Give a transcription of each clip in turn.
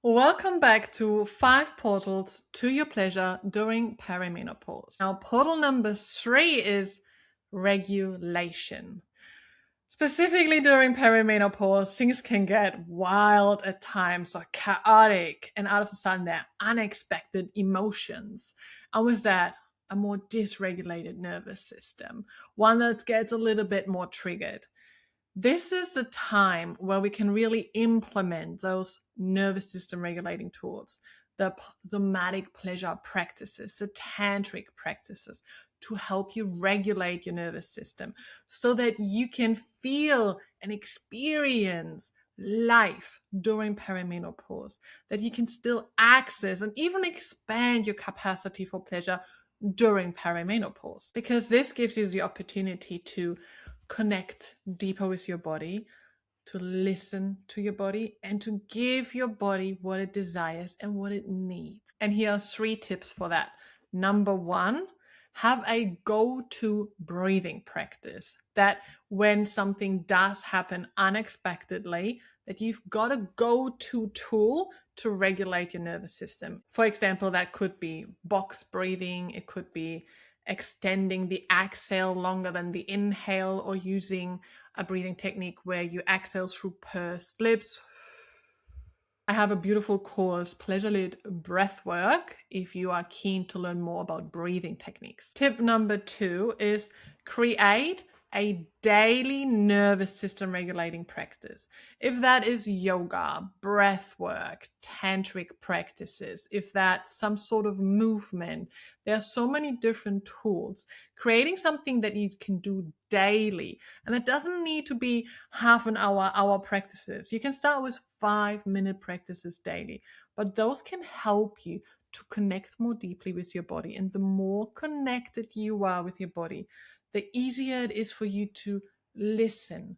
Welcome back to 5 portals to your pleasure during perimenopause. Now, portal number 3 is regulation. Specifically during perimenopause, things can get wild at times or chaotic, and out of the sudden, there are unexpected emotions. And with that, a more dysregulated nervous system, one that gets a little bit more triggered. This is the time where we can really implement those nervous system regulating tools, the somatic pleasure practices, the tantric practices to help you regulate your nervous system so that you can feel and experience life during perimenopause, that you can still access and even expand your capacity for pleasure during perimenopause, because this gives you the opportunity to connect deeper with your body, to listen to your body, and to give your body what it desires and what it needs. And here are 3 tips for that. Number 1, have a go-to breathing practice, that when something does happen unexpectedly, that you've got a go-to tool to regulate your nervous system. For example, that could be box breathing, it could be extending the exhale longer than the inhale, or using a breathing technique where you exhale through pursed lips. I have a beautiful course, Pleasure-Lit Breathwork, if you are keen to learn more about breathing techniques. Tip number 2 is create a daily nervous system regulating practice. If that is yoga, breath work, tantric practices, if that's some sort of movement, there are so many different tools. Creating something that you can do daily, and it doesn't need to be half an hour practices. You can start with 5-minute practices daily, but those can help you to connect more deeply with your body. And the more connected you are with your body, the easier it is for you to listen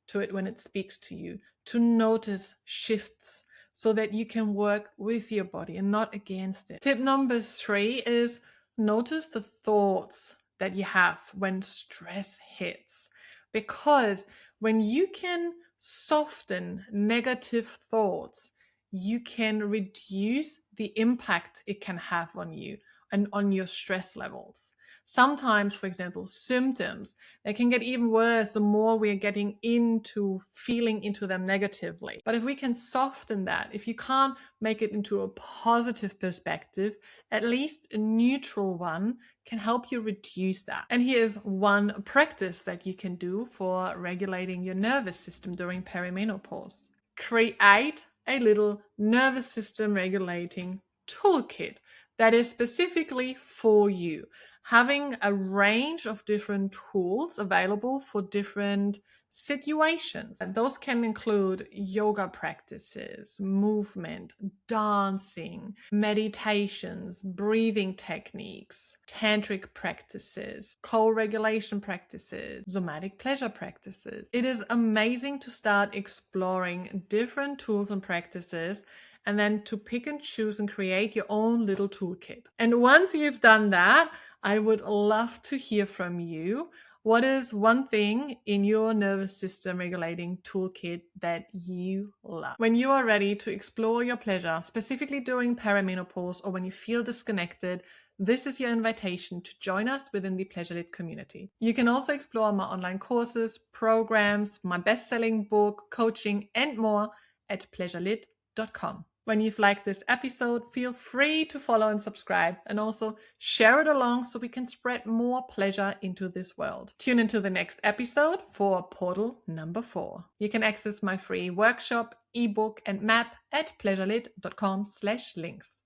to it when it speaks to you, to notice shifts so that you can work with your body and not against it. Tip number 3 is notice the thoughts that you have when stress hits, because when you can soften negative thoughts, you can reduce the impact it can have on you and on your stress levels. Sometimes, for example, symptoms, they can get even worse the more we are getting into feeling into them negatively. But if we can soften that, if you can't make it into a positive perspective, at least a neutral one can help you reduce that. And here's one practice that you can do for regulating your nervous system during perimenopause. Create a little nervous system regulating toolkit that is specifically for you, having a range of different tools available for different situations. And those can include yoga practices, movement, dancing, meditations, breathing techniques, tantric practices, co-regulation practices, somatic pleasure practices. It is amazing to start exploring different tools and practices, and then to pick and choose and create your own little toolkit. And once you've done that, I would love to hear from you. What is one thing in your nervous system regulating toolkit that you love? When you are ready to explore your pleasure, specifically during perimenopause or when you feel disconnected, this is your invitation to join us within the Pleasure-Lit community. You can also explore my online courses, programs, my best-selling book, coaching, and more at pleasurelit.com. When you've liked this episode, feel free to follow and subscribe, and also share it along so we can spread more pleasure into this world. Tune into the next episode for portal number 4. You can access my free workshop, ebook, and map at pleasurelit.com/links.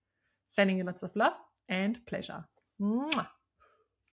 Sending you lots of love and pleasure. Mwah.